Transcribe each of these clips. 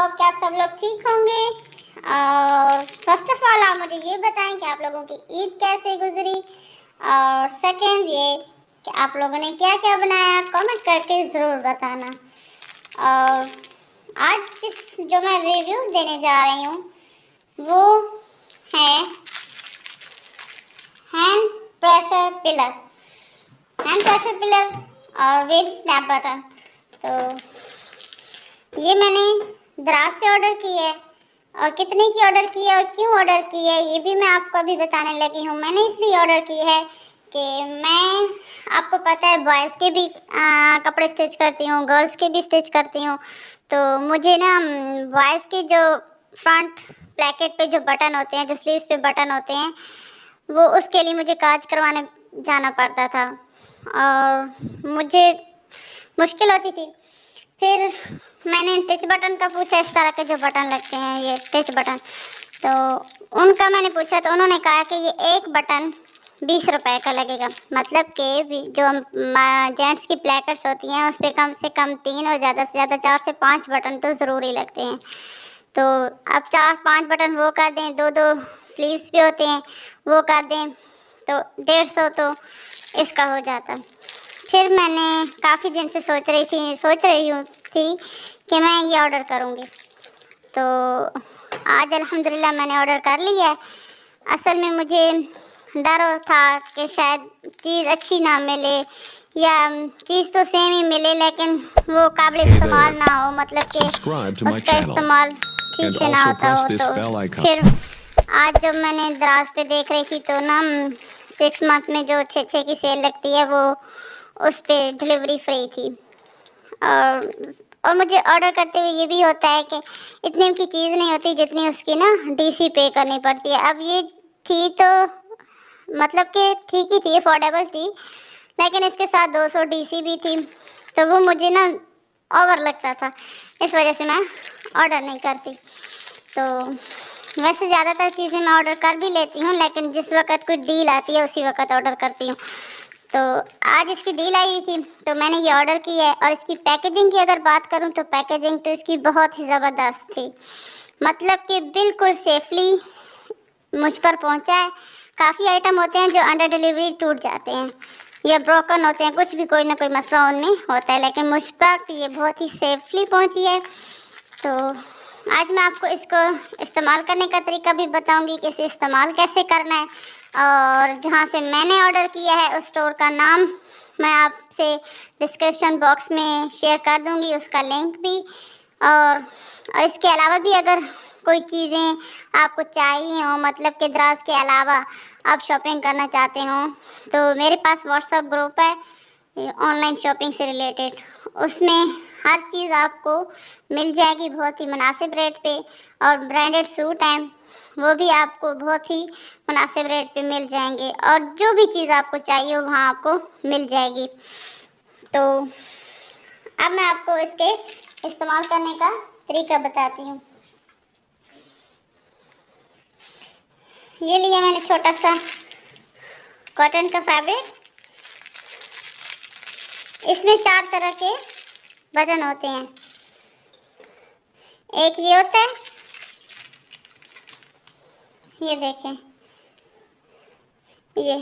Hope कि आप सब लोग ठीक होंगे। और फर्स्ट ऑफ ऑल आप मुझे ये बताएं कि आप लोगों की ईद कैसे गुजरी, और सेकंड ये कि आप लोगों ने क्या क्या बनाया, कमेंट करके ज़रूर बताना। और आज जो मैं रिव्यू देने जा रही हूँ वो है हैंड प्रेशर पिलर और विद स्नैप बटन। तो ये मैंने दराज से ऑर्डर की है, और कितने की ऑर्डर की है और क्यों ऑर्डर की है ये भी मैं आपको अभी बताने लगी हूँ। मैंने इसलिए ऑर्डर की है कि मैं, आपको पता है, बॉयज़ के भी कपड़े स्टिच करती हूँ, गर्ल्स के भी स्टिच करती हूँ। तो मुझे ना बॉयज़ के जो फ्रंट प्लेकेट पे जो बटन होते हैं, जो स्लीव्स पे बटन होते हैं, वो उसके लिए मुझे काज करवाने जाना पड़ता था और मुझे मुश्किल होती थी। फिर मैंने टच बटन का पूछा, इस तरह के जो बटन लगते हैं ये टच बटन, तो उनका मैंने पूछा तो उन्होंने कहा कि ये एक बटन 20 रुपए का लगेगा। मतलब कि जो जेंट्स की प्लेकेट्स होती हैं उस पर कम से कम 3 और ज़्यादा से ज़्यादा 4 से 5 बटन तो ज़रूरी लगते हैं। तो अब 4-5 बटन वो कर दें, 2-2 स्लीव्स भी होते हैं वो कर दें, तो 150 तो इसका हो जाता। फिर मैंने काफ़ी दिन से सोच रही थी कि मैं ये ऑर्डर करूँगी। तो आज अल्हम्दुलिल्लाह मैंने ऑर्डर कर लिया है। असल में मुझे डर था कि शायद चीज़ अच्छी ना मिले, या चीज़ तो सेम ही मिले लेकिन वो काबिल इस्तेमाल ना हो, मतलब कि उसका इस्तेमाल ठीक से ना होता हो। तो फिर आज जब मैंने दराज पे देख रही थी तो ना 6 मंथ में जो 6 की सेल लगती है वो उस पर डिलीवरी फ्री थी। और मुझे ऑर्डर करते हुए ये भी होता है कि इतने की चीज़ नहीं होती जितनी उसकी ना डीसी पे करनी पड़ती है। अब ये थी तो मतलब कि ठीक ही थी, अफोर्डेबल थी, लेकिन इसके साथ 200 डीसी भी थी, तो वो मुझे ना ओवर लगता था, इस वजह से मैं ऑर्डर नहीं करती। तो वैसे ज़्यादातर चीज़ें मैं ऑर्डर कर भी लेती हूँ, लेकिन जिस वक्त कोई डील आती है उसी वक्त ऑर्डर करती हूँ। तो आज इसकी डील आई हुई थी तो मैंने ये ऑर्डर की है। और इसकी पैकेजिंग की अगर बात करूँ तो पैकेजिंग तो इसकी बहुत ही ज़बरदस्त थी, मतलब कि बिल्कुल सेफली मुझ पर पहुँचा है। काफ़ी आइटम होते हैं जो अंडर डिलीवरी टूट जाते हैं या ब्रोकन होते हैं, कुछ भी कोई ना कोई मसला उनमें होता है, लेकिन मुझ तक ये बहुत ही सेफली पहुँची है। तो आज मैं आपको इसको इस्तेमाल करने का तरीका भी बताऊंगी कि इसे इस्तेमाल कैसे करना है। और जहाँ से मैंने ऑर्डर किया है उस स्टोर का नाम मैं आपसे डिस्क्रिप्शन बॉक्स में शेयर कर दूंगी, उसका लिंक भी। और इसके अलावा भी अगर कोई चीज़ें आपको चाहिए हो, मतलब कि दराज के अलावा आप शॉपिंग करना चाहते हो, तो मेरे पास व्हाट्सएप ग्रुप है ऑनलाइन शॉपिंग से रिलेटेड। उसमें हर चीज़ आपको मिल जाएगी बहुत ही मुनासिब रेट पे, और ब्रांडेड सूट हैं वो भी आपको बहुत ही मुनासिब रेट पे मिल जाएंगे, और जो भी चीज़ आपको चाहिए वहाँ आपको मिल जाएगी। तो अब मैं आपको इसके इस्तेमाल करने का तरीका बताती हूँ। ये लिया मैंने छोटा सा कॉटन का फैब्रिक। इसमें 4 तरह के बटन होते हैं। एक ये होता है, ये देखें, ये,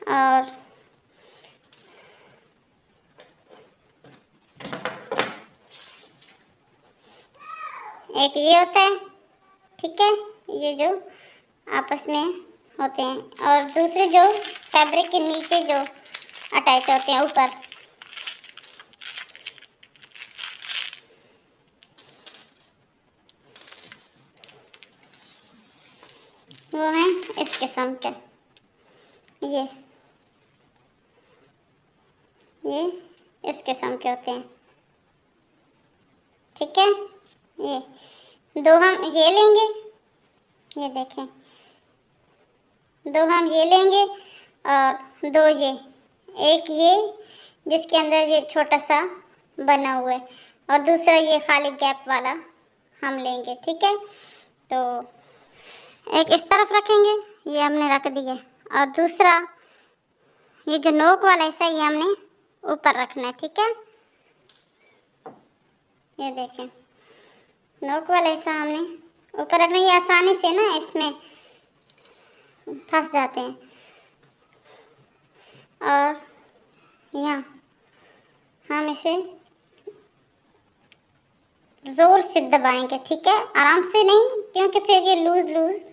और एक ये होता है, ठीक है, ये जो आपस में होते हैं, और दूसरे जो फैब्रिक के नीचे जो अटैच होते हैं ऊपर, वो हैं इस किस्म के। ये इस किस्म के होते हैं, ठीक है। ये 2 हम ये लेंगे, ये देखें, 2 हम ये लेंगे और 2 ये, एक ये जिसके अंदर ये छोटा सा बना हुआ है, और दूसरा ये खाली गैप वाला हम लेंगे, ठीक है। तो एक इस तरफ रखेंगे, ये हमने रख दिया, और दूसरा ये जो नोक वाला हिस्सा ये हमने ऊपर रखना है, ठीक है। ये देखें, नोक वाला हिस्सा हमने ऊपर रखना, ये आसानी से ना इसमें फंस जाते हैं। और यहाँ हम इसे जोर से दबाएंगे, ठीक है, आराम से नहीं, क्योंकि फिर ये लूज लूज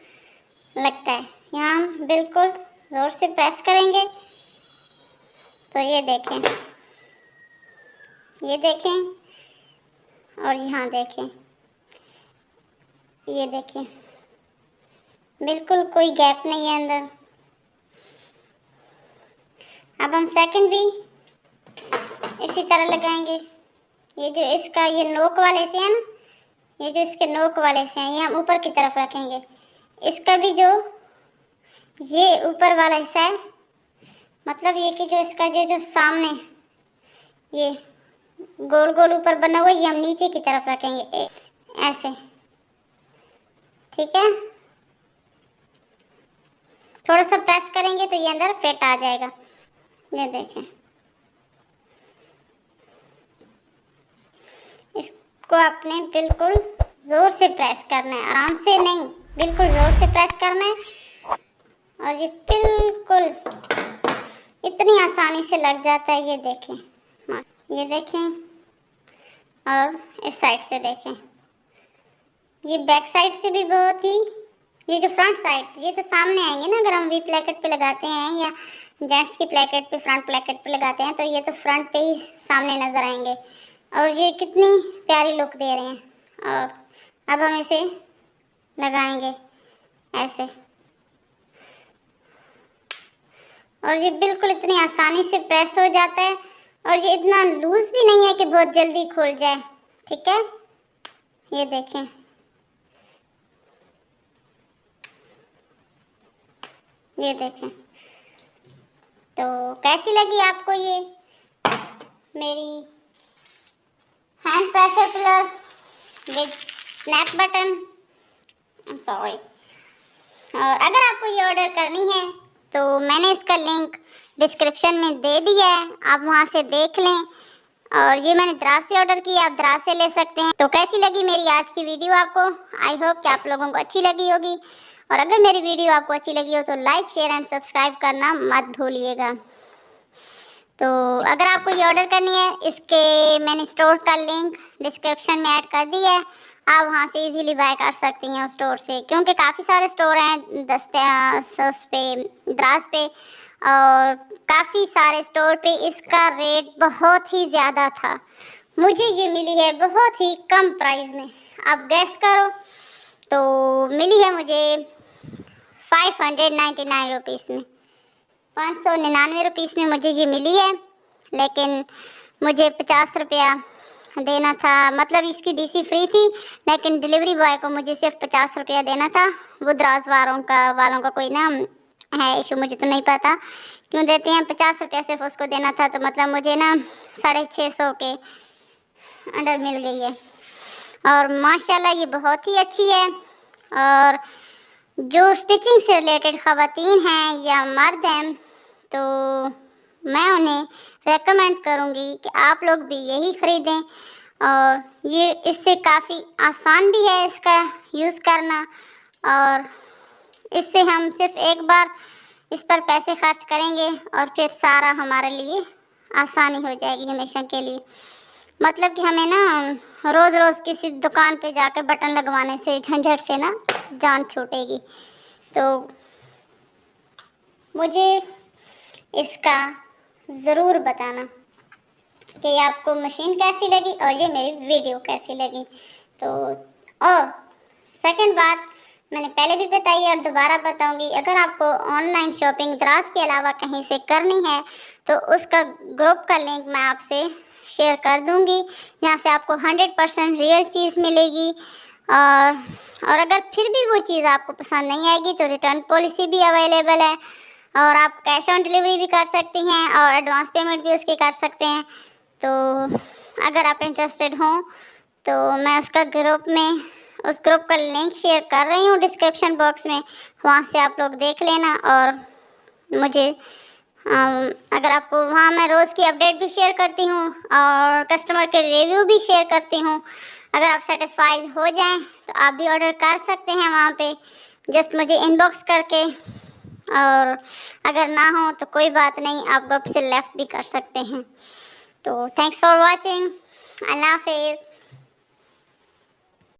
लगता है। यहाँ हम बिल्कुल जोर से प्रेस करेंगे। तो ये देखें, ये देखें, और यहाँ देखें, ये देखें, बिल्कुल कोई गैप नहीं है अंदर। अब हम सेकंड भी इसी तरह लगाएंगे। ये जो इसका ये नोक वाले से है ना, ये जो इसके नोक वाले से हैं, ये हम ऊपर की तरफ रखेंगे। इसका भी जो ये ऊपर वाला हिस्सा है, मतलब ये कि जो इसका जो सामने ये गोल गोल ऊपर बना हुआ, ये हम नीचे की तरफ रखेंगे ऐसे, ठीक है। थोड़ा सा प्रेस करेंगे तो ये अंदर फिट आ जाएगा। ये देखें, इसको आपने बिल्कुल जोर से प्रेस करना है, आराम से नहीं, बिल्कुल जोर से प्रेस करना है। और ये बिल्कुल इतनी आसानी से लग जाता है। ये देखें, ये देखें, और इस साइड से देखें, ये बैक साइड से भी बहुत ही, ये जो फ्रंट साइड, ये तो सामने आएंगे ना, अगर हम वी प्लेकेट पे लगाते हैं या जेंट्स की प्लेकेट पे, फ्रंट प्लेकेट पे लगाते हैं, तो ये तो फ्रंट पे ही सामने नज़र आएंगे। और ये कितनी प्यारी लुक दे रहे हैं। और अब हम इसे लगाएंगे ऐसे, और ये बिल्कुल इतनी आसानी से प्रेस हो जाता है, और ये इतना लूज भी नहीं है कि बहुत जल्दी खुल जाए, ठीक है। ये देखें, ये देखें। तो कैसी लगी आपको ये मेरी hand pressure pillar with snap button? I am sorry. और अगर आपको ये ऑर्डर करनी है तो मैंने इसका लिंक डिस्क्रिप्शन में दे दिया है, आप वहाँ से देख लें। और ये मैंने दराज से ऑर्डर किया, आप दराज से ले सकते हैं। तो कैसी लगी मेरी आज की वीडियो आपको? आई होप कि आप लोगों को अच्छी लगी होगी। और अगर मेरी वीडियो आपको अच्छी लगी हो तो लाइक, शेयर एंड सब्सक्राइब करना मत भूलिएगा। तो अगर आपको ये ऑर्डर करनी है, इसके मैंने स्टोर का लिंक डिस्क्रिप्शन में ऐड कर दिया है, आप वहाँ से इजीली बाय कर सकती हैं उस स्टोर से, क्योंकि काफ़ी सारे स्टोर हैं दस्तावेज़ पे, दराज पे, और काफ़ी सारे स्टोर पे इसका रेट बहुत ही ज़्यादा था। मुझे ये मिली है बहुत ही कम प्राइस में, आप गैस करो। तो मिली है मुझे 599 रुपीज़ में, 599 रुपीज़ में मुझे ये मिली है। लेकिन मुझे 50 रुपया देना था, मतलब इसकी डीसी फ्री थी, लेकिन डिलीवरी बॉय को मुझे सिर्फ 50 रुपया देना था। वो दराज वालों का कोई ना है इशू, मुझे तो नहीं पता क्यों देते हैं। 50 रुपया सिर्फ उसको देना था, तो मतलब मुझे ना 650 के अंडर मिल गई है। और माशाल्लाह ये बहुत ही अच्छी है। और जो स्टिचिंग से रिलेटेड ख़वातीन हैं या मर्द हैं, तो मैं उन्हें रेकमेंड करूँगी कि आप लोग भी यही ख़रीदें। और ये इससे काफ़ी आसान भी है इसका यूज़ करना, और इससे हम सिर्फ एक बार इस पर पैसे खर्च करेंगे और फिर सारा हमारे लिए आसानी हो जाएगी हमेशा के लिए। मतलब कि हमें ना रोज़ रोज़ किसी दुकान पे जाकर बटन लगवाने से, झंझट से ना जान छूटेगी। तो मुझे इसका ज़रूर बताना कि आपको मशीन कैसी लगी और ये मेरी वीडियो कैसी लगी। तो और सेकंड बात मैंने पहले भी बताई और दोबारा बताऊंगी, अगर आपको ऑनलाइन शॉपिंग दराज के अलावा कहीं से करनी है तो उसका ग्रुप का लिंक मैं आपसे शेयर कर दूंगी, जहाँ से आपको 100% रियल चीज़ मिलेगी। और अगर फिर भी वो चीज़ आपको पसंद नहीं आएगी तो रिटर्न पॉलिसी भी अवेलेबल है, और आप कैश ऑन डिलीवरी भी कर सकती हैं और एडवांस पेमेंट भी उसकी कर सकते हैं। तो अगर आप इंटरेस्टेड हों तो मैं उस ग्रुप का लिंक शेयर कर रही हूँ डिस्क्रिप्शन बॉक्स में, वहाँ से आप लोग देख लेना और मुझे अगर आपको वहाँ मैं रोज़ की अपडेट भी शेयर करती हूँ और कस्टमर के रिव्यू भी शेयर करती हूँ। अगर आप सेटिस्फाइड हो जाएं तो आप भी ऑर्डर कर सकते हैं वहाँ पे, जस्ट मुझे इनबॉक्स करके। और अगर ना हो तो कोई बात नहीं, आप ग्रुप से लेफ़्ट भी कर सकते हैं। तो थैंक्स फॉर वॉचिंग। अल्लाह हाफिज़।